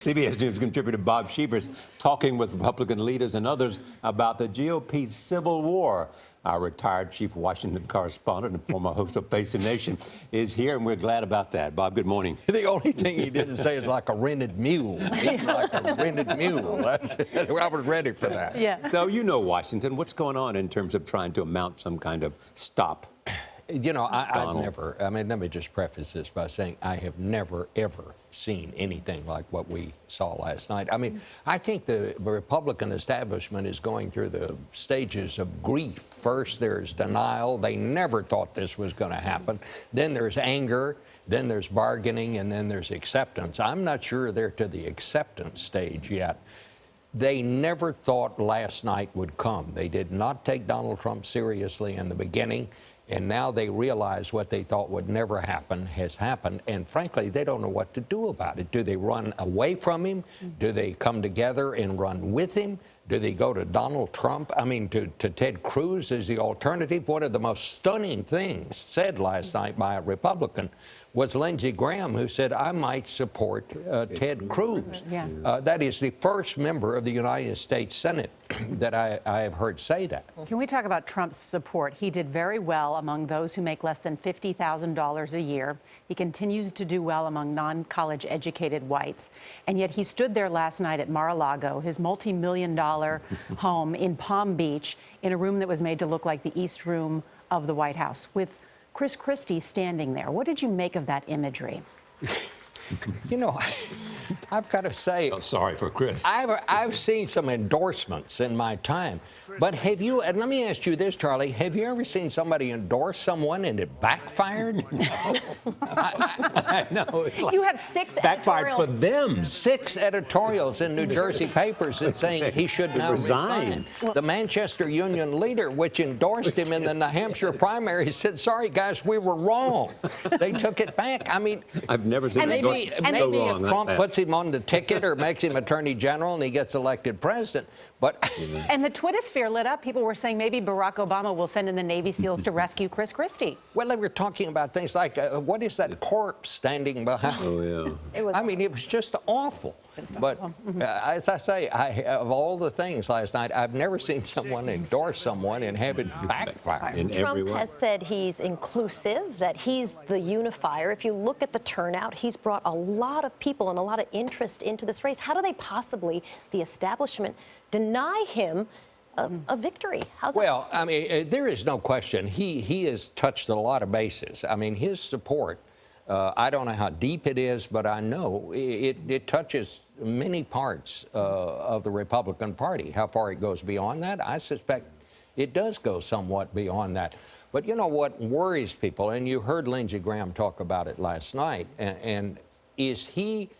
CBS News contributor Bob Schieffer is talking with Republican leaders and others about the GOP civil war. Our retired chief Washington correspondent and former host of Face the Nation is here, and we're glad about that. Bob, good morning. The only thing he didn't say is like a rented mule. Like a rented mule. I was ready for that. Yeah. So you know Washington. What's going on in terms of trying to mount some kind of stop? You know, I've never, let me just preface this by saying I have never, ever seen anything like what we saw last night. I mean, I think the Republican establishment is going through the stages of grief. First, there's denial. They never thought this was going to happen. Then there's anger. Then there's bargaining. And then there's acceptance. I'm not sure they're to the acceptance stage yet. They never thought last night would come. They did not take Donald Trump seriously in the beginning. And now they realize what they thought would never happen has happened. And frankly, they don't know what to do about it. Do they run away from him? Do they come together and run with him? Do they go to Donald Trump? I mean, to Ted Cruz as the alternative? One of the most stunning things said last night by a Republican was Lindsey Graham, who said, I might support Ted Cruz. Yeah. That is the first member of the United States Senate that I have heard say that. Can we talk about Trump's support? He did very well among those who make less than $50,000 a year. He continues to do well among non-college educated whites. And yet he stood there last night at Mar-a-Lago, his multi-million-dollar home in Palm Beach, in a room that was made to look like the East Room of the White House, with Christie standing there. What did you make of that imagery? You know, I've got to say, Oh, sorry for Chris. I've seen some endorsements in my time, but have you, and let me ask you this, Charlie, have you ever seen somebody endorse someone and it backfired? No, it's like You have six backfired for editorials. them. 6 editorials in New Jersey papers that saying he should now resign. The Manchester Union leader, which endorsed him in the New Hampshire primary, said, sorry, guys, we were wrong. They took it back. I mean, I've never seen maybe so if Trump puts him on the ticket or makes him attorney general and he gets elected president, but... And the Twittersphere lit up. People were saying maybe Barack Obama will send in the Navy SEALs to rescue Christie. Well, they were talking about things like, what is that corpse standing behind? Oh, yeah. I mean, it was just awful. But as I say, of all the things last night, I've never seen someone endorse someone and have it backfire. Trump has said he's inclusive, that he's the unifier. If you look at the turnout, he's brought a lot of people and a lot of interest into this race. How do they possibly, the establishment, deny him a victory? How's that Well, possible? I mean, there is no question. He has touched a lot of bases. I mean, his support, I don't know how deep it is, but I know it touches many parts of the Republican Party. How far it goes beyond that, I suspect it does go somewhat beyond that. But you know what worries people, and you heard Lindsey Graham talk about it last night, and is he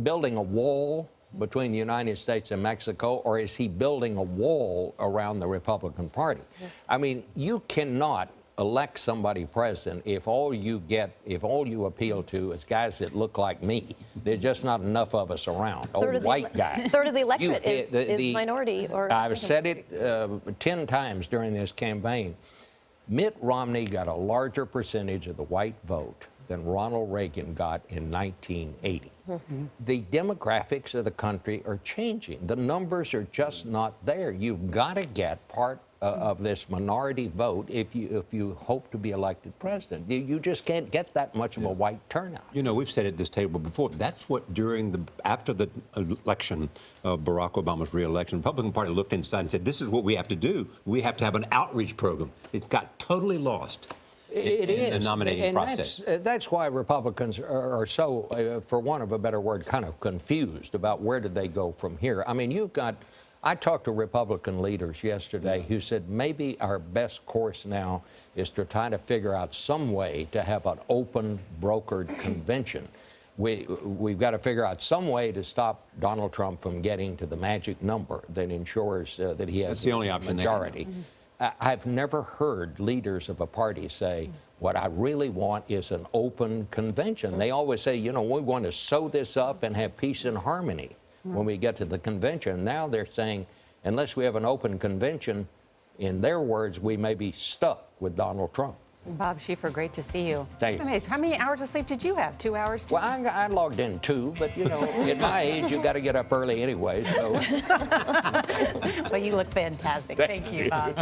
building a wall between the United States and Mexico, or is he building a wall around the Republican Party? Yeah. I mean, you cannot elect somebody president if all you appeal to is guys that look like me. There's just not enough of us around, old white guys. Third of the electorate is minority. Or I've said it 10 times during this campaign. Mitt Romney got a larger percentage of the white vote than Ronald Reagan got in 1980. Mm-hmm. The demographics of the country are changing. The numbers are just not there. You've got to get part of this minority vote if you hope to be elected president. You just can't get that much of a white turnout. You know, we've said at this table before, that's what after the election of Barack Obama's re-election, the Republican Party looked inside and said, this is what we have to do. We have to have an outreach program. It got totally lost. It is. In the nominating process. That's why Republicans are so, for want of a better word, kind of confused about where do they go from here. I mean, I talked to Republican leaders yesterday who said maybe our best course now is to try to figure out some way to have an open, brokered convention. We've got to figure out some way to stop Donald Trump from getting to the magic number that ensures that he has the only option majority. I've never heard leaders of a party say, what I really want is an open convention. They always say, you know, we want to sew this up and have peace and harmony when we get to the convention. Now they're saying, unless we have an open convention, in their words, we may be stuck with Donald Trump. Bob Schieffer, great to see you. Thank you. Amazing. How many hours of sleep did you have? 2 hours? Well, I logged in 2, but you know, at my age, you got to get up early anyway. So. Well, you look fantastic. Thank you, Bob.